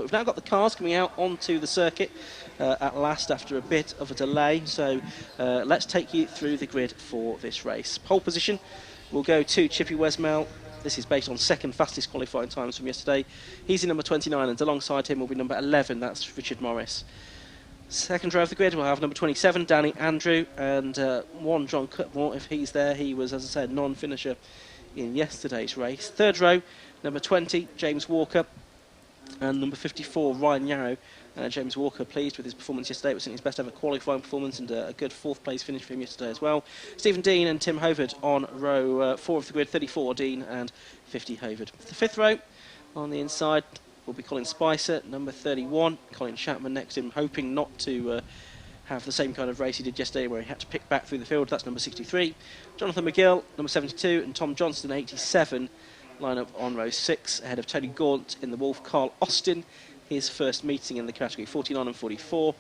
we've now got the cars coming out onto the circuit at last after a bit of a delay. So let's take you through the grid for this race. Pole position will go to Chippy Wesmell. This is based on second fastest qualifying times from yesterday. He's in number 29, and alongside him will be number 11, that's Richard Morris. Second row of the grid we'll have number 27, Danny Andrew, and one John Cutmore, if he's there. He was, as I said, non-finisher in yesterday's race. Third row, number 20, James Walker, and number 54, Ryan Yarrow. James Walker pleased with his performance yesterday. It was his best ever qualifying performance, and a good fourth place finish for him yesterday as well. Stephen Dean and Tim Hovard on row 4 of the grid, 34 Dean and 50 Hovard. The fifth row on the inside will be Colin Spicer, number 31. Colin Chapman next to him, hoping not to have the same kind of race he did yesterday where he had to pick back through the field. That's number 63. Jonathan McGill, number 72, and Tom Johnston, 87. Line up on row 6 ahead of Tony Gaunt in the Wolf. Carl Austin, his first meeting in the category, 49 and 44.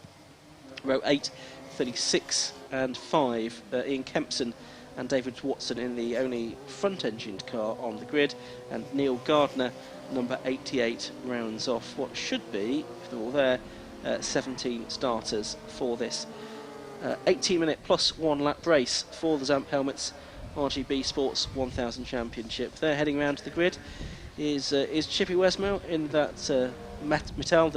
Row 8, 36 and 5, Ian Kempson and David Watson in the only front-engined car on the grid, and Neil Gardner, number 88, rounds off what should be, if they're all there, 17 starters for this 18-minute plus 1 lap race for the Zamp Helmets RGB Sports 1000 Championship. They're heading round to the grid. Is Chippy Wesmell in that Mattel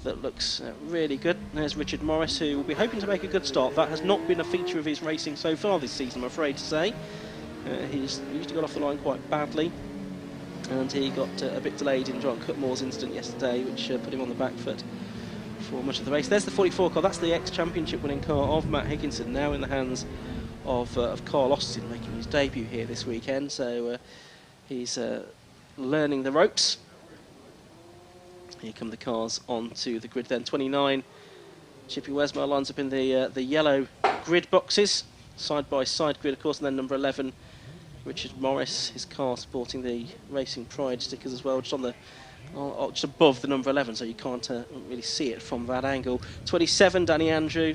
that looks really good. There's Richard Morris, who will be hoping to make a good start. That has not been a feature of his racing so far this season, I'm afraid to say. He's usually got off the line quite badly, and he got a bit delayed in John Cutmore's incident yesterday, which put him on the back foot for much of the race. There's the 44 car. That's the ex-championship winning car of Matt Higginson, now in the hands of Carl Austin, making his debut here this weekend. So he's learning the ropes. Here come the cars onto the grid then. 29, Chippy Wesmell lines up in the yellow grid boxes, side by side grid of course, and then number 11, Richard Morris, his car sporting the Racing Pride stickers as well, just on the just above the number 11, so you can't really see it from that angle. 27, Danny Andrew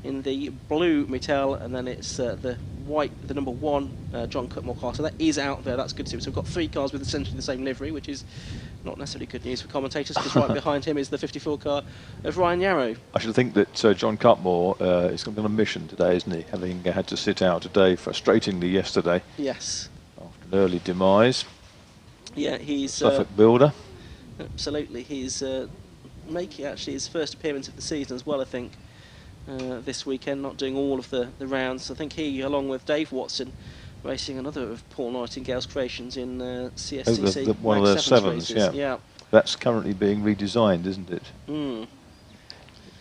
in the blue Mattel, and then it's the white, the number 1 John Cutmore car. So that is out there. That's good to see. So we've got 3 cars with essentially the same livery, which is not necessarily good news for commentators, because right behind him is the 54 car of Ryan Yarrow. I should think that John Cutmore is on a mission today, isn't he? Having had to sit out today, frustratingly yesterday. Yes. After an early demise. Yeah, he's Suffolk builder. Absolutely. He's making actually his first appearance of the season as well, I think. This weekend, not doing all of the rounds. I think he, along with Dave Watson, racing another of Paul Nightingale's creations in CSCC. One of the sevens, yeah. That's currently being redesigned, isn't it? It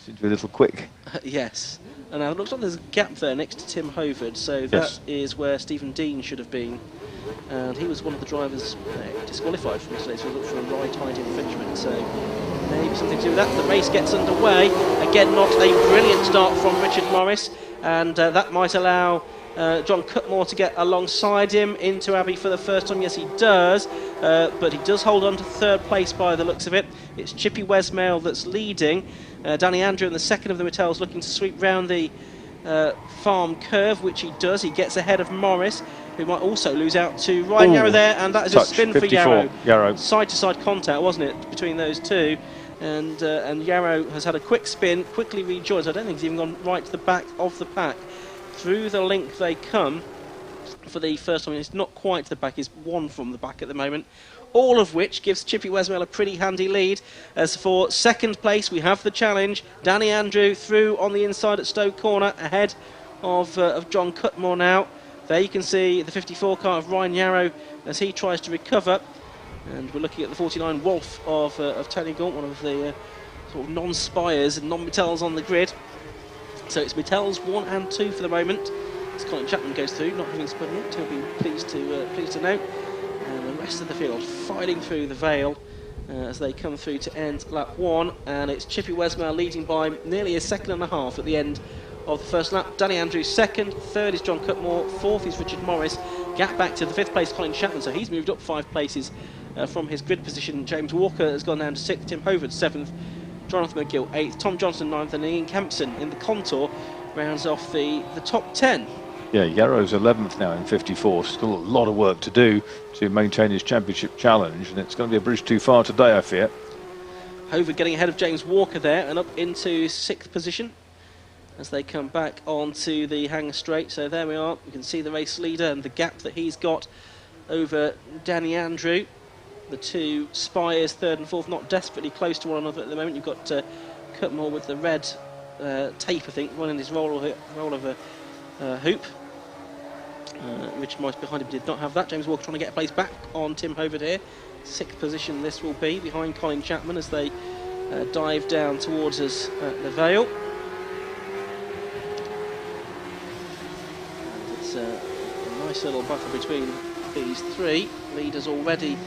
seems to be a little quick. Yes. And now it looks like there's a gap there next to Tim Hovard, so that is where Stephen Dean should have been. And he was one of the drivers disqualified from yesterday, so he looked for a right-height infringement. So maybe something to do with that. The race gets underway. Again, not a brilliant start from Richard Morris, and that might allow John Cutmore to get alongside him into Abbey for the first time. Yes, he does, but he does hold on to third place by the looks of it. It's Chippy Wesmell that's leading. Danny Andrew in the second of the Mattels, looking to sweep round the farm curve, which he does. He gets ahead of Morris, who might also lose out to Ryan Yarrow there, and that is a spin for Yarrow. Side-to-side contact, wasn't it, between those two? And Yarrow has had a quick spin, quickly rejoins. I don't think he's even gone right to the back of the pack. Through the link they come for the first time. It's not quite to the back, it's 1 from the back at the moment. All of which gives Chippy Wesmell a pretty handy lead. As for second place, we have the challenge. Danny Andrew through on the inside at Stoke Corner, ahead of John Cutmore now. There you can see the 54 car of Ryan Yarrow as he tries to recover. And we're looking at the 49 Wolf of Tony Gaunt, one of the sort of non-Spires and non-Mattels on the grid. So it's Mattels 1 and 2 for the moment. As Colin Chapman goes through, not having spun yet, he'll be pleased to note. And the rest of the field fighting through the Vale as they come through to end lap 1. And it's Chippy Wesmell leading by nearly a second and a half at the end of the first lap. Danny Andrews second, third is John Cutmore, fourth is Richard Morris. Gap back to the 5th place Colin Chapman, so he's moved up 5 places from his grid position. James Walker has gone down to 6th, Tim Hovard 7th, Jonathan McGill 8th, Tom Johnson 9th, and Ian Kempson in the contour rounds off the top 10. Yeah, Yarrow's 11th now in 54. Still a lot of work to do to maintain his championship challenge, and it's going to be a bridge too far today, I fear. Hover getting ahead of James Walker there and up into 6th position as they come back onto the Hanger Straight. So there we are. You can see the race leader and the gap that he's got over Danny Andrew. The two Spires, 3rd and 4th, not desperately close to one another at the moment. You've got Cutmore with the red tape, I think, running his roll of a hoop. Richard Morris behind him did not have that. James Walker trying to get a place back on Tim Hovard here. 6th position this will be, behind Colin Chapman as they dive down towards us at the Vale. And it's a nice little buffer between these three. Leaders already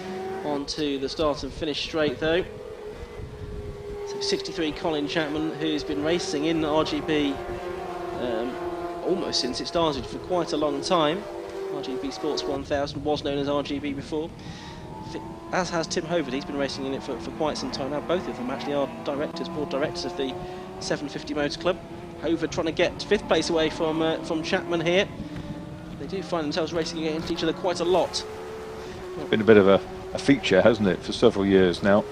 onto the start and finish straight though. So 63 Colin Chapman, who's been racing in RGB almost since it started for quite a long time. RGB Sports 1000 was known as RGB before, as has Tim Hovard. He's been racing in it for quite some time now. Both of them actually are board directors of the 750 Motor Club. Hovard trying to get 5th place away from Chapman here. They do find themselves racing against each other quite a lot. It's been a bit of a feature, hasn't it, for several years now.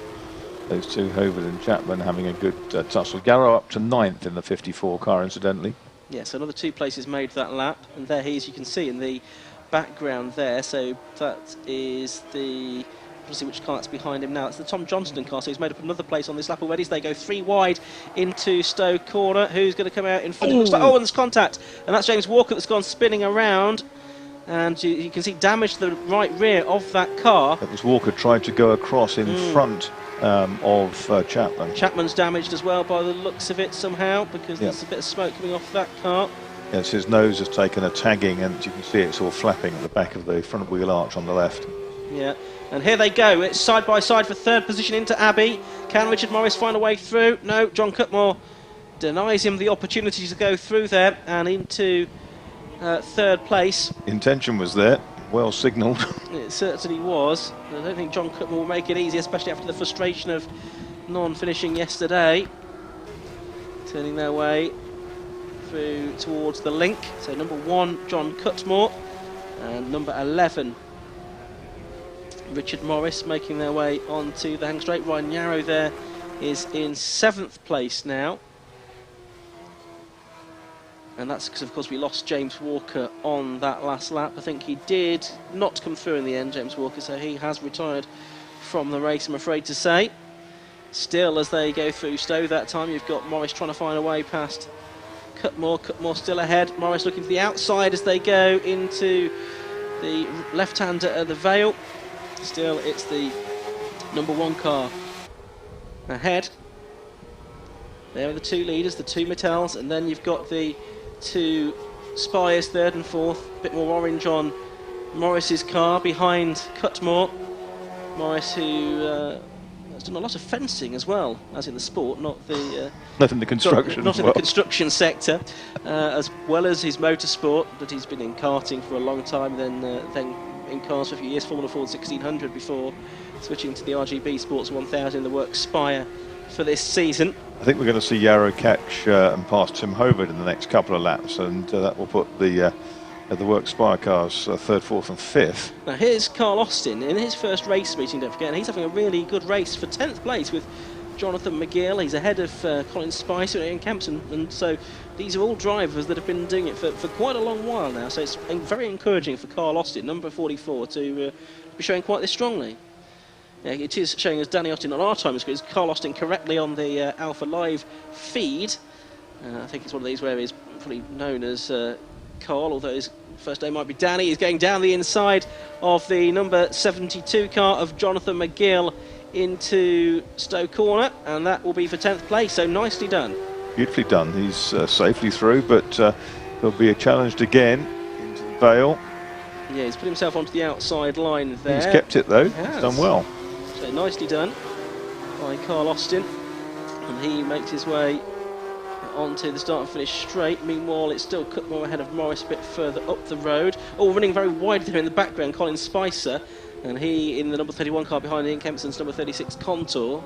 Those two, Hovard and Chapman, having a good tussle. Garrow up to 9th in the 54 car, incidentally. Yes, another 2 places made that lap, and there he is, you can see in the background there. So that is the, let's see which car that's behind him now. It's the Tom Johnston car, so he's made up another place on this lap already as they go 3 wide into Stowe Corner. Who's going to come out in front? It looks like, oh, and there's contact, and that's James Walker that's gone spinning around. And you can see damage to the right rear of that car. That was Walker tried to go across in front of Chapman. Chapman's damaged as well by the looks of it somehow, because there's a bit of smoke coming off that car. Yes, his nose has taken a tagging, and you can see it's all flapping at the back of the front wheel arch on the left. Yeah, and here they go. It's side by side for 3rd position into Abbey. Can Richard Morris find a way through? No, John Cutmore denies him the opportunity to go through there and into 3rd place. Intention was there, well signalled. It certainly was. I don't think John Cutmore will make it easy, especially after the frustration of non-finishing yesterday. Turning their way through towards the link. So number 1, John Cutmore, and number 11, Richard Morris, making their way onto the Hang Straight. Ryan Yarrow there is in 7th place now. And that's because, of course, we lost James Walker on that last lap. I think he did not come through in the end, James Walker, so he has retired from the race, I'm afraid to say. Still, as they go through Stowe that time, you've got Morris trying to find a way past Cutmore. Cutmore still ahead. Morris looking to the outside as they go into the left-hander at the Vale. Still, it's the number 1 car ahead. There are the 2 leaders, the 2 Mattels, and then you've got the 2 Spires, 3rd and 4th. A bit more orange on Morris's car behind Cutmore. Morris, who has done a lot of fencing as well, as in the sport, not the not in the construction, not in the construction sector, as well as his motorsport. But he's been in karting for a long time, then in cars for a few years, Formula Ford 1600 before switching to the RGB Sports 1000 in the work Spire for this season. I think we're going to see Yarrow catch and pass Tim Hovard in the next couple of laps, and that will put the work Spire cars 3rd, 4th and 5th. Now here's Carl Austin in his first race meeting, don't forget, and he's having a really good race for 10th place with Jonathan McGill. He's ahead of Colin Spicer and Ian Kempson, and so these are all drivers that have been doing it for quite a long while now, so it's very encouraging for Carl Austin, number 44, to be showing quite this strongly. Yeah, it is showing us Danny Austin on our time screen, Carl Austin correctly on the Alpha Live feed. I think it's one of these where he's probably known as Carl, although his first name might be Danny. He's going down the inside of the number 72 car of Jonathan McGill into Stowe Corner, and that will be for 10th place, so nicely done. Beautifully done. He's safely through, but there'll be a challenge again into the Vale. Yeah, he's put himself onto the outside line there. He's kept it though, he's done well. So nicely done by Carl Austin, and he makes his way onto the start and finish straight. Meanwhile, it's still Cutmore ahead of Morris a bit further up the road. Oh, running very wide there in the background, Colin Spicer, and he in the number 31 car behind Ian Kempson's number 36 Contour.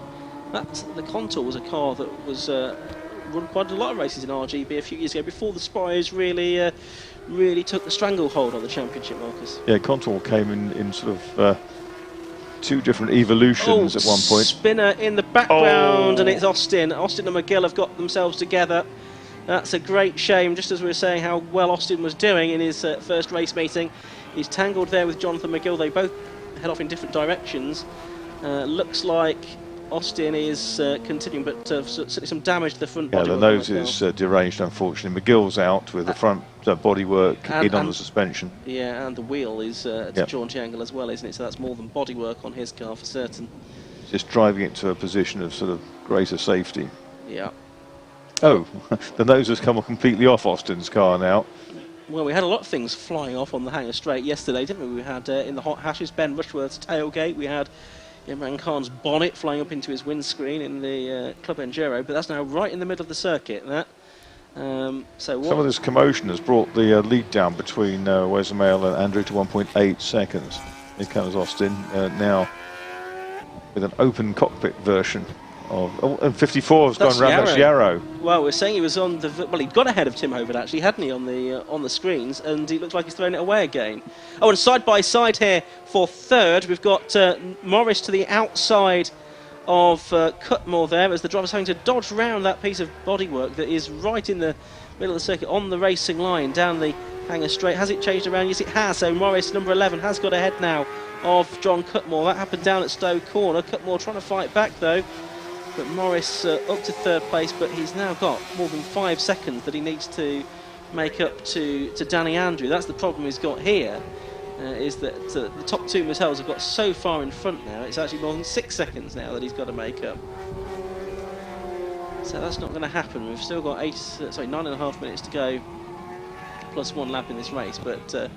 The Contour was a car that was run quite a lot of races in RGB a few years ago, before the Spires really took the stranglehold on the championship, Marcus. Yeah, Contour came in sort of two different evolutions at one point. Spinner in the background, and it's Austin. Austin and McGill have got themselves together. That's a great shame, just as we were saying how well Austin was doing in his first race meeting. He's tangled there with Jonathan McGill. They both head off in different directions. Looks like Austin is continuing, but certainly some damage to the front body. Yeah, the nose is deranged, unfortunately. McGill's out with the front bodywork in on the suspension. Yeah, and the wheel is at a jaunty angle as well, isn't it? So that's more than bodywork on his car for certain. Just driving it to a position of sort of greater safety. Yeah. Oh, the nose has come completely off Austin's car now. Well, we had a lot of things flying off on the hangar straight yesterday, didn't we? We had in the hot hashes Ben Rushworth's tailgate. We had Imran Khan's bonnet flying up into his windscreen in the Club Enduro, but that's now right in the middle of the circuit. So some of this commotion has brought the lead down between Wesmail and Andrew to 1.8 seconds. Here comes Austin now with an open cockpit version of. And 54 has gone round. That's Yarrow. Well, we're saying he was on the. Well, he'd got ahead of Tim Hovard actually, hadn't he, on the screens, and he looks like he's thrown it away again. Oh, and side by side here for third, we've got Morris to the outside of Cutmore there, as the driver's having to dodge round that piece of bodywork that is right in the middle of the circuit on the racing line down the hangar straight. Has it changed around? Yes, it has. So Morris, number 11, has got ahead now of John Cutmore. That happened down at Stowe Corner. Cutmore trying to fight back though. But Morris up to third place, but he's now got more than 5 seconds that he needs to make up to Danny Andrew. That's the problem he's got here, is that the top two Mattels have got so far in front now. It's actually more than 6 seconds now that he's got to make up. So that's not going to happen. We've still got 9.5 minutes to go, plus 1 lap in this race. But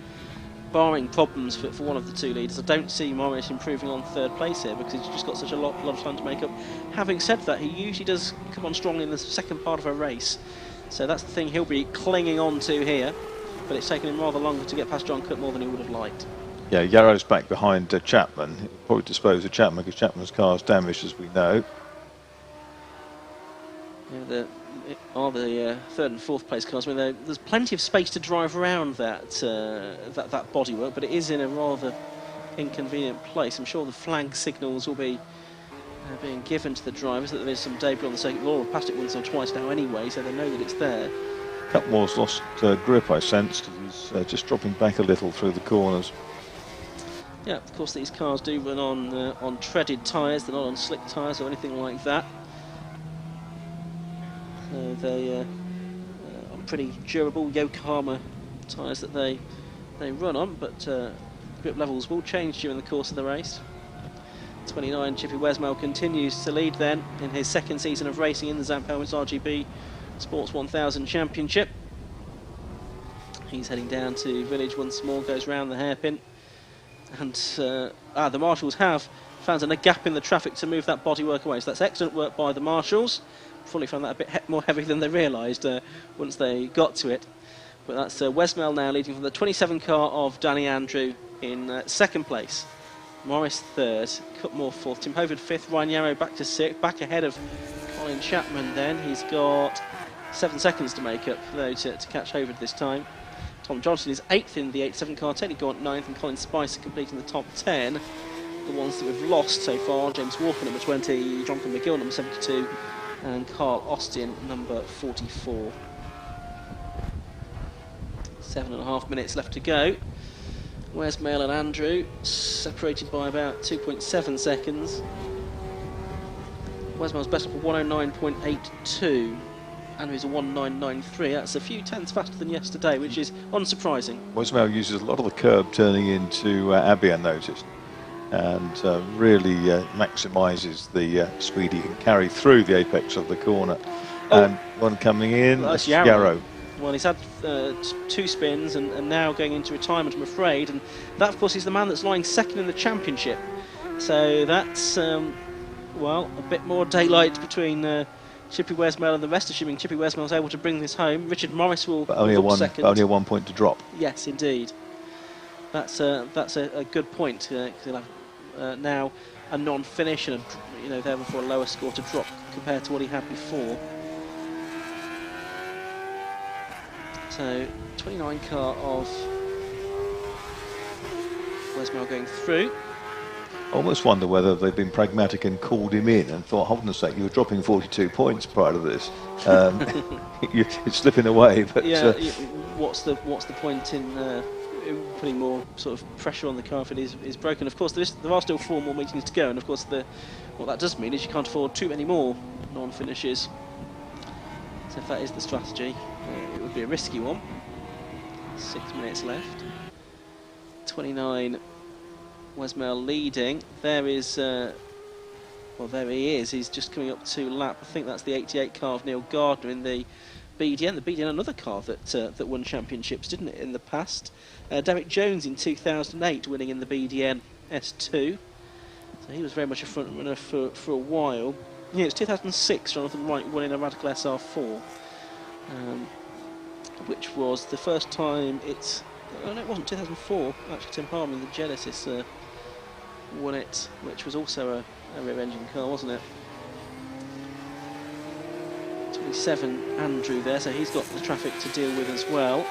barring problems for one of the two leaders, I don't see Morris improving on third place here, because he's just got such a lot of time to make up. Having said that, he usually does come on strongly in the second part of a race, so that's the thing he'll be clinging on to here, but it's taken him rather longer to get past John Cutmore than he would have liked. Yeah, Yarrow's back behind Chapman. He'll probably dispose of Chapman because Chapman's car's damaged, as we know. Yeah, the third and fourth place cars. I mean, there's plenty of space to drive around that bodywork, but it is in a rather inconvenient place. I'm sure the flag signals will be being given to the drivers that there is some debris on the circuit. Laura passed it once or twice now anyway, so they know that it's there. Cutmore's lost grip, I sensed. He's just dropping back a little through the corners. Yeah, of course these cars do run on treaded tyres. They're not on slick tyres or anything like that. They are pretty durable Yokohama tyres that they run on, but grip levels will change during the course of the race. 29 Chippy Wesmail continues to lead then in his second season of racing in the Zamp Helmets RGB Sports 1000 Championship. He's heading down to Village once more, goes round the hairpin, and the marshals have found a gap in the traffic to move that bodywork away, so that's excellent work by the marshals. Probably found that a bit more heavy than they realised once they got to it. But that's Wesmail now leading from the 27 car of Danny Andrew in second place. Morris third, Cutmore fourth, Tim Hovard fifth, Ryan Yarrow back to sixth, back ahead of Colin Chapman then. He's got 7 seconds to make up though to catch Hovard this time. Tom Johnson is 8th in the 8-7 car, Teddy Gaunt 9th, and Colin Spicer completing the top 10. The ones that we've lost so far: James Walker number 20, Jonathan McGill number 72, and Carl Austin number 44. 7.5 minutes left to go. Wesmail and Andrew separated by about 2.7 seconds. Wesmail's best of 109.82. Andrew's a 1993. That's a few tenths faster than yesterday, which is unsurprising. Wesmail uses a lot of the curb turning into Abbey, I noticed, and really maximises the speed he can carry through the apex of the corner. And one coming in, that's Yarrow. Well, he's had 2 spins and now going into retirement, I'm afraid. And that, of course, is the man that's lying second in the championship. So that's, well, a bit more daylight between Chippy Wesmail and the rest, assuming Chippy Wesmail's able to bring this home. Richard Morris will look second. Only a 1 point to drop. Yes, indeed. That's a good point. He'll have now a non-finish and therefore a lower score to drop compared to what he had before. So 29 car of Wesmail going through. I almost wonder whether they've been pragmatic and called him in and thought, hold on a sec, you were dropping 42 points prior to this. You're slipping away. But yeah, what's the point in putting more sort of pressure on the car if it is broken? Of course, there are still 4 more meetings to go, and of course what that does mean is you can't afford too many more non-finishes. So if that is the strategy, it would be a risky one. 6 minutes left. 29. Wesmail leading. There is, well, there he is. He's just coming up to lap. I think that's the 88 car of Neil Gardner in the BDN. The BDN, another car that won championships, didn't it, in the past? Derek Jones in 2008 winning in the BDN S2. So he was very much a front runner for a while. Yeah, it's 2006. Jonathan Wright won in a Radical SR4, which was the first time it's. Oh, no, it wasn't 2004. Actually, Tim Harmon, the Genesis, won it, which was also a rear-engine car, wasn't it? 27, Andrew there, so he's got the traffic to deal with as well.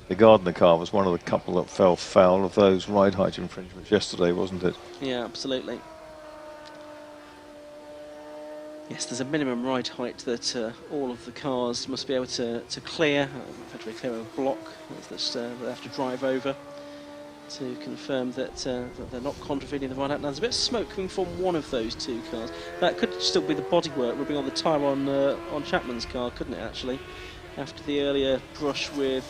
The Gardner car was one of the couple that fell foul of those ride height infringements yesterday, wasn't it? Yeah, absolutely. Yes, there's a minimum ride height that all of the cars must be able to clear. Effectively clear a block that they have to drive over to confirm that they're not contravening the ride height. Now there's a bit of smoke coming from one of those 2 cars. That could still be the bodywork rubbing on the tyre on Chapman's car, couldn't it, actually? After the earlier brush with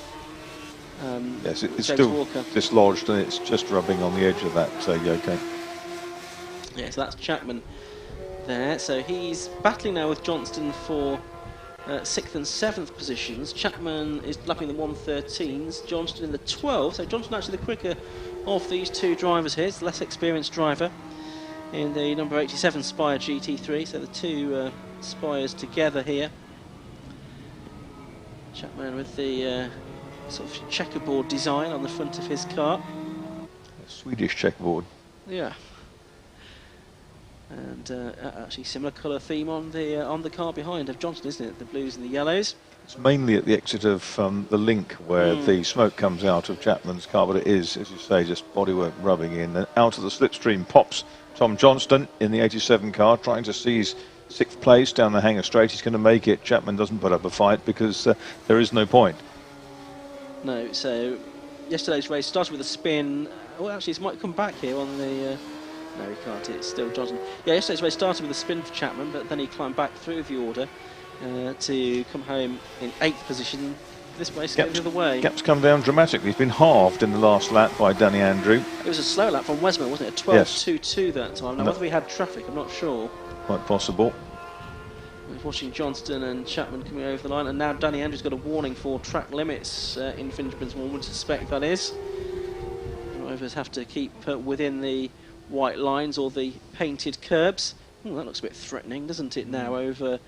yes, it's James still Walker. dislodged and it's just rubbing on the edge of that yoke. Yeah, so that's Chapman there. So he's battling now with Johnston for 6th and 7th positions. Chapman is lapping the 113s, Johnston in the 12th. So Johnston actually the quicker of these 2 drivers here. He's the less experienced driver in the number 87 Spire GT3. So the 2 Spires together here. Chapman with the sort of checkerboard design on the front of his car. Swedish checkerboard. Yeah. And actually similar colour theme on the car behind of Johnson, isn't it? The blues and the yellows. It's mainly at the exit of the link where the smoke comes out of Chapman's car, but it is, as you say, just bodywork rubbing in. And out of the slipstream pops Tom Johnston in the 87 car, trying to seize 6th place down the hangar straight. He's going to make it. Chapman doesn't put up a fight because there is no point. No, so yesterday's race started with a spin. Well, actually, it might come back here on the... no, he can't. It's still Johnson. Yeah, yesterday's race started with a spin for Chapman, but then he climbed back through the order to come home in 8th position. This race going the other way. Gap's come down dramatically. He's been halved in the last lap by Danny Andrew. It was a slow lap from Wesmore, wasn't it? A 12.22 that time. Now, whether we had traffic, I'm not sure. Quite possible. We're watching Johnston and Chapman coming over the line, and now Danny Andrews got a warning for track limits infringements. One would suspect that is. Drivers have to keep within the white lines or the painted curbs. Ooh, that looks a bit threatening, doesn't it, now over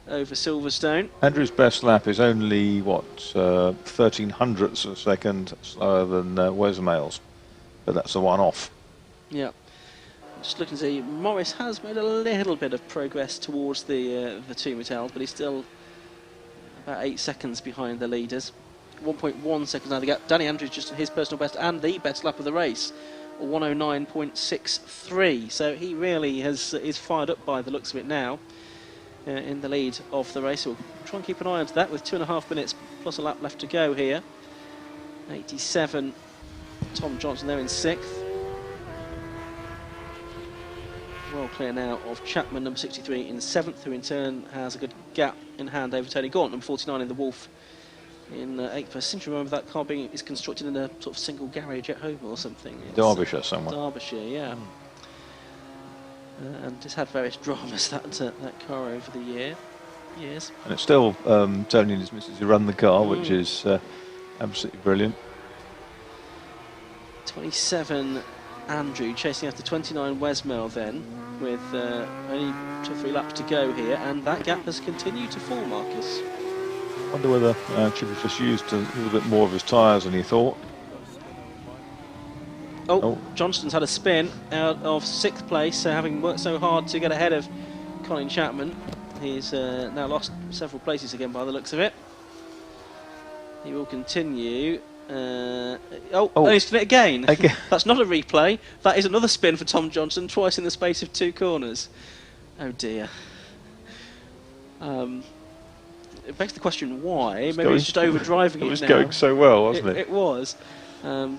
Silverstone? Andrew's best lap is only, what, 1300ths of a second slower than Wesmail's, but that's a one-off. Yeah. Just looking to see, Morris has made a little bit of progress towards the 2 Mattel, but he's still about 8 seconds behind the leaders. 1.1 seconds now the gap. Danny Andrews just his personal best and the best lap of the race, 109.63. So he really is fired up by the looks of it now, in the lead of the race. We'll try and keep an eye on that with 2.5 minutes plus a lap left to go here. 87, Tom Johnson there in 6th. Well clear now of Chapman, number 63, in 7th, who in turn has a good gap in hand over Tony Gaunt, number 49 in the Wolf in 8th. I seem to remember that car is constructed in a sort of single garage at home or something. It's Derbyshire somewhere. Derbyshire, yeah. And it's had various dramas, that car over the years. And it's still Tony and his missus who run the car, which is absolutely brilliant. 27 Andrew chasing after 29 Wesmail then, with only 2 or 3 laps to go here, and that gap has continued to fall, Marcus. I wonder whether Chip has just used a little bit more of his tyres than he thought. Oh, Johnston's had a spin out of 6th place, having worked so hard to get ahead of Colin Chapman. He's now lost several places again by the looks of it. He will continue He's done it again. Again. That's not a replay. That is another spin for Tom Johnston, twice in the space of 2 corners. Oh dear. It begs the question why. Maybe he's just overdriving it now. It was going so well, wasn't it? It was. And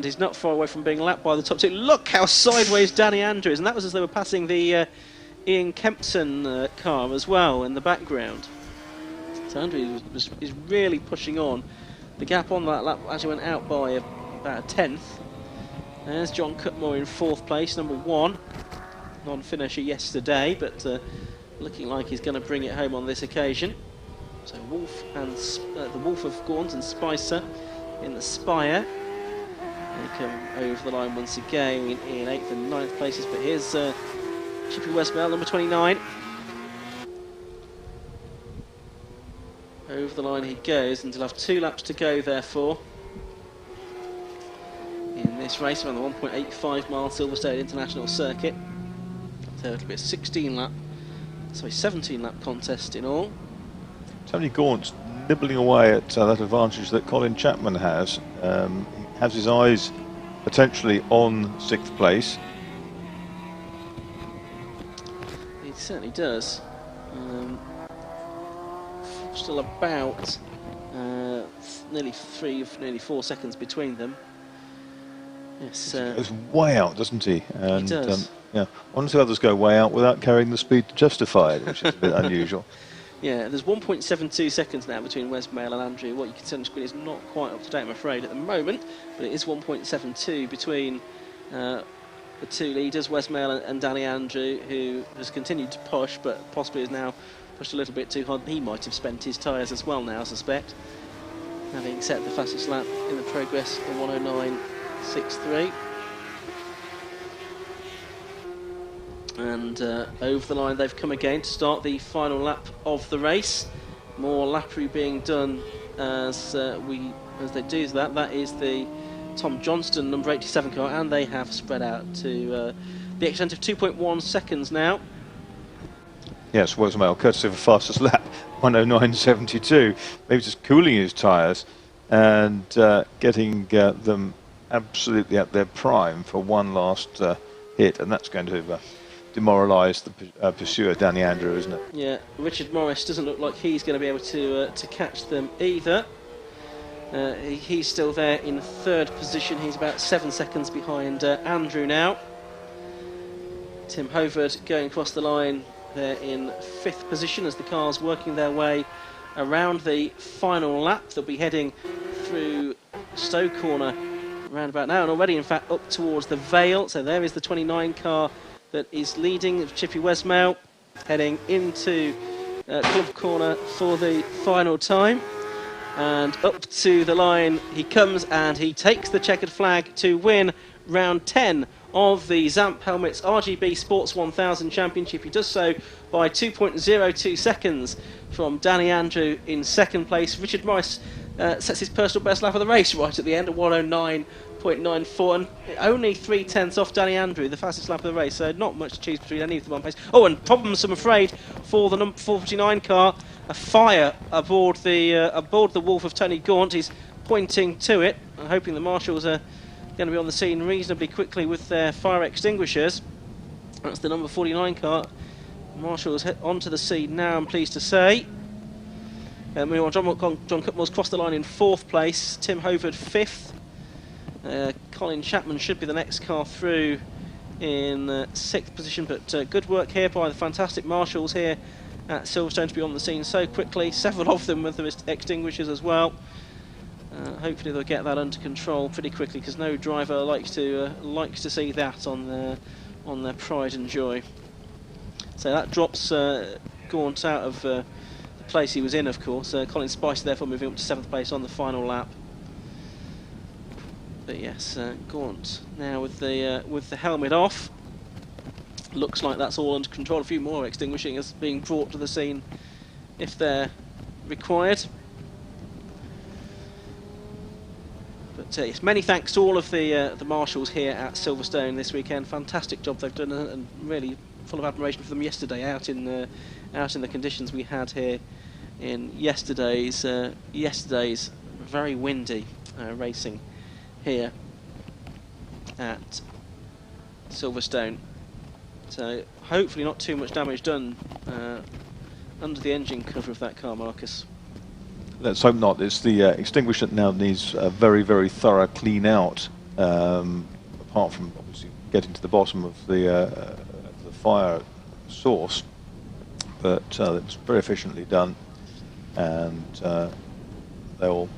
he's not far away from being lapped by the top 2. Look how sideways Danny Andrew is, and that was as they were passing the Ian Kempson car as well in the background. So Andrew is really pushing on. The gap on that lap actually went out by about a tenth. There's John Cutmore in 4th place, number 1. Non-finisher yesterday, but looking like he's going to bring it home on this occasion. So Wolf and the Wolf of Gaunt and Spicer in the Spire. They come over the line once again in 8th and 9th places, but here's Chippy Westmail, number 29. Over the line he goes, and he'll have 2 laps to go, therefore, in this race around the 1.85 mile Silverstone International Circuit. So it'll be a 17 lap contest in all. Tony Gaunt's nibbling away at that advantage that Colin Chapman has. He has his eyes potentially on 6th place. He certainly does. Still about nearly 4 seconds between them. Yes, He goes way out, doesn't he? And, he does. Yeah, honestly, others go way out without carrying the speed to justify it, which is a bit unusual. Yeah, there's 1.72 seconds now between Westmail and Andrew. What you can see on the screen is not quite up to date, I'm afraid, at the moment, but it is 1.72 between the 2 leaders, Westmail and Danny Andrew, who has continued to push, but possibly is now pushed a little bit too hard. He might have spent his tyres as well now, I suspect, having set the fastest lap in the progress of 109.63. And over the line they've come again to start the final lap of the race. More lappery being done as they do that. That is the Tom Johnston number 87 car, and they have spread out to the extent of 2.1 seconds now. Yes, Westmail, courtesy of a fastest lap, 109.72. Maybe just cooling his tyres and getting them absolutely at their prime for one last hit, and that's going to demoralise the pursuer, Danny Andrew, isn't it? Yeah, Richard Morris doesn't look like he's going to be able to catch them either. He's still there in 3rd position. He's about 7 seconds behind Andrew now. Tim Hovard going across the line there in 5th position as the cars working their way around the final lap. They'll be heading through Stowe Corner around about now, and already in fact up towards the Vale. So there is the 29 car that is leading Chippy Westmail, heading into Club Corner for the final time. And up to the line he comes, and he takes the checkered flag to win round 10 of the Zamp Helmets RGB Sports 1000 Championship. He does so by 2.02 seconds from Danny Andrew in 2nd place. Richard Morris sets his personal best lap of the race right at the end of 109.94, and only 0.3 off Danny Andrew, the fastest lap of the race, so not much to choose between any of them on pace. Oh, and problems, I'm afraid, for the number 49 car. A fire aboard the Wolf of Tony Gaunt. He's pointing to it and hoping the marshals are going to be on the scene reasonably quickly with their fire extinguishers. That's the number 49 car. Marshals onto the scene now, I'm pleased to say. Meanwhile, John Cutmore's crossed the line in 4th place. Tim Hovard 5th. Colin Chapman should be the next car through in 6th position, but good work here by the fantastic marshals here at Silverstone to be on the scene so quickly. Several of them with the extinguishers as well. Hopefully they'll get that under control pretty quickly, because no driver likes to see that on their pride and joy. So that drops Gaunt out of the place he was in, of course. Colin Spicer therefore moving up to 7th place on the final lap. But yes, Gaunt now with the helmet off. Looks like that's all under control. A few more extinguishing is being brought to the scene if they're required. But yes, many thanks to all of the marshals here at Silverstone this weekend. Fantastic job they've done, and really full of admiration for them yesterday out in the conditions we had here in yesterday's very windy racing here at Silverstone. So hopefully not too much damage done under the engine cover of that car, Marcus. Let's hope not. It's the extinguisher that now needs a very, very thorough clean out, apart from obviously getting to the bottom of the fire source. But it's very efficiently done, and they'll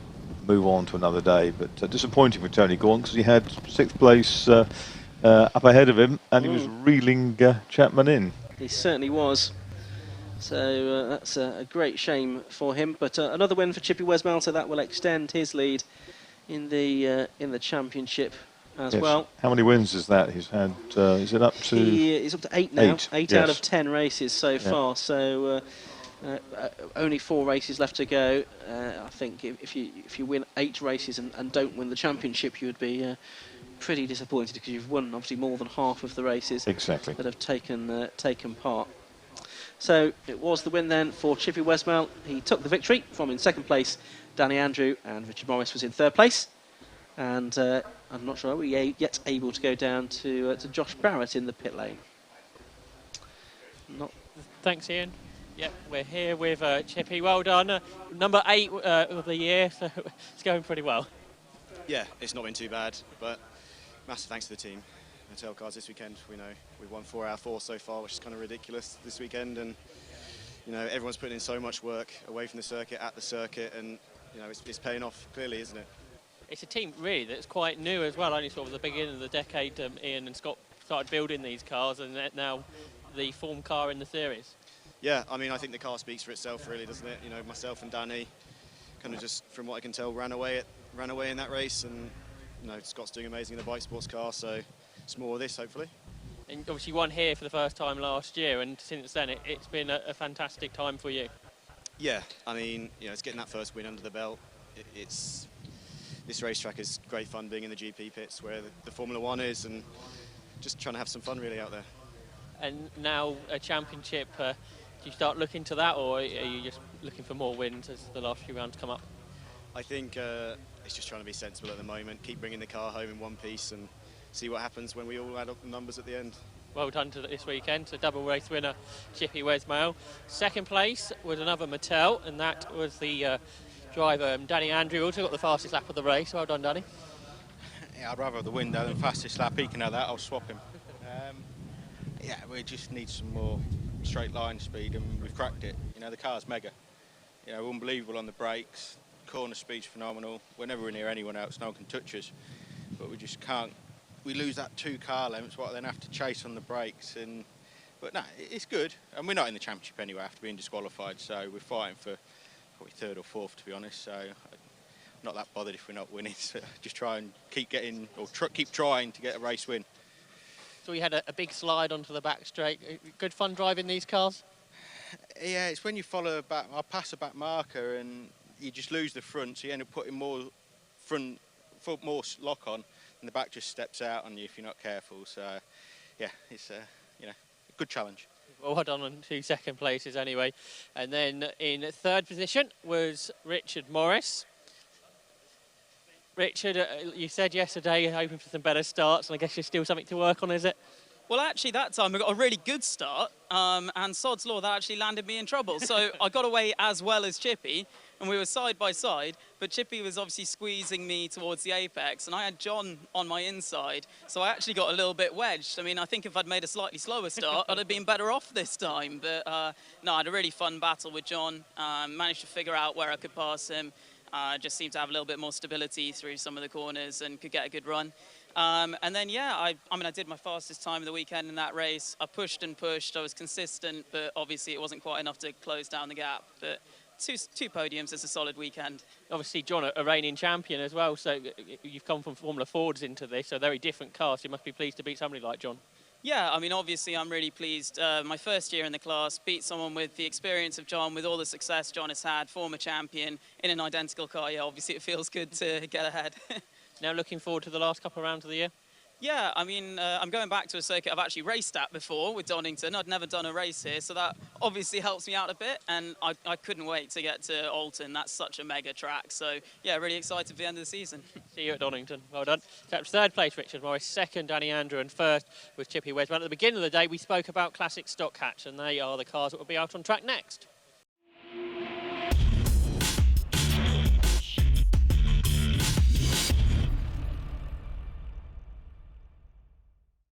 move on to another day. But disappointing for Tony Gaunt, because he had 6th place up ahead of him, and he was reeling Chapman in. He certainly was. So that's a great shame for him. But another win for Chippy Westmail, so that will extend his lead in the championship as well. How many wins is that? He's had. Is it up to? He's up to 8 now. 8 yes. out of 10 races so far. So only 4 races left to go. I think if you win 8 races and don't win the championship, you would be pretty disappointed, because you've won obviously more than half of the races exactly that have taken part. So it was the win then for Chippy Westmail. He took the victory from in 2nd place Danny Andrew, and Richard Morris was in 3rd place. And I'm not sure are we yet able to go down to Josh Barrett in the pit lane. Thanks, Ian. Yep, we're here with Chippy. Well done. Number 8 of the year, so it's going pretty well. Yeah, it's not been too bad, but massive thanks to the team. Hotel cars this weekend, we know we've won 4 out of 4 so far, which is kind of ridiculous this weekend, and you know everyone's putting in so much work away from the circuit, at the circuit, and you know it's paying off clearly, isn't it? It's a team really that's quite new as well. Only sort of the beginning of the decade, Ian and Scott started building these cars, and now the form car in the series. Yeah, I mean I think the car speaks for itself, really, doesn't it? You know, myself and Danny, kind of just from what I can tell, ran away in that race, and you know Scott's doing amazing in the bike sports car, so. It's more of this, hopefully. And obviously you won here for the first time last year, and since then it's been a fantastic time for you. Yeah, I mean, you know, it's getting that first win under the belt. This racetrack is great fun, being in the GP pits where the Formula One is, and just trying to have some fun really out there. And now a championship, do you start looking to that, or are you just looking for more wins as the last few rounds come up? I think it's just trying to be sensible at the moment, keep bringing the car home in one piece, and see what happens when we all add up the numbers at the end. Well done to this weekend. So double race winner, Chippy Westmail. 2nd place was another Mattel, and that was the driver, Danny Andrew. Also got the fastest lap of the race. Well done, Danny. Yeah, I'd rather have the window than fastest lap. He can have that. I'll swap him. Yeah, we just need some more straight line speed, and we've cracked it. You know, the car's mega. You know, unbelievable on the brakes. Corner speed's phenomenal. We're never near anyone else. No one can touch us, but we just can't. We lose that 2 car lengths, what I then have to chase on the brakes, but no, it's good, and we're not in the championship anyway after being disqualified, so we're fighting for probably 3rd or 4th, to be honest. So I'm not that bothered if we're not winning. So just try and keep getting, or keep trying to get a race win. So we had a big slide onto the back straight. Good fun driving these cars. Yeah, it's when you follow back. I pass a back marker, and you just lose the front, so you end up putting more lock on. And the back just steps out on you if you're not careful. So, yeah, it's you know, a good challenge. Well done on 2 second places anyway. And then in 3rd position was Richard Morris. Richard, you said yesterday you're hoping for some better starts, and I guess there's still something to work on, is it? Well, actually, that time I got a really good start, and sod's law, that actually landed me in trouble. So I got away as well as Chippy, and we were side by side, but Chippy was obviously squeezing me towards the apex, and I had John on my inside, so I actually got a little bit wedged. I mean, I think if I'd made a slightly slower start, I'd have been better off this time. But no, I had a really fun battle with John, managed to figure out where I could pass him, just seemed to have a little bit more stability through some of the corners and could get a good run. And then, yeah, I mean, I did my fastest time of the weekend in that race. I pushed and pushed. I was consistent, but obviously it wasn't quite enough to close down the gap. But two podiums is a solid weekend. Obviously, John, a reigning champion as well, so you've come from Formula Fords into this, so very different cars. You must be pleased to beat somebody like John. Yeah, I mean, obviously I'm really pleased. My first year in the class, beat someone with the experience of John, with all the success John has had, former champion, in an identical car. Yeah, obviously it feels good to get ahead. Now looking forward to the last couple of rounds of the year? Yeah, I mean, I'm going back to a circuit I've actually raced at before with Donington. I'd never done a race here, so that obviously helps me out a bit. And I couldn't wait to get to Alton. That's such a mega track. So, yeah, really excited for the end of the season. See you at Donington. Well done. So that's third place, Richard Morris. Second, Danny Andrew. And first was Chippy Wesmount. At the beginning of the day, we spoke about Classic Stock Hatch, and they are the cars that will be out on track next.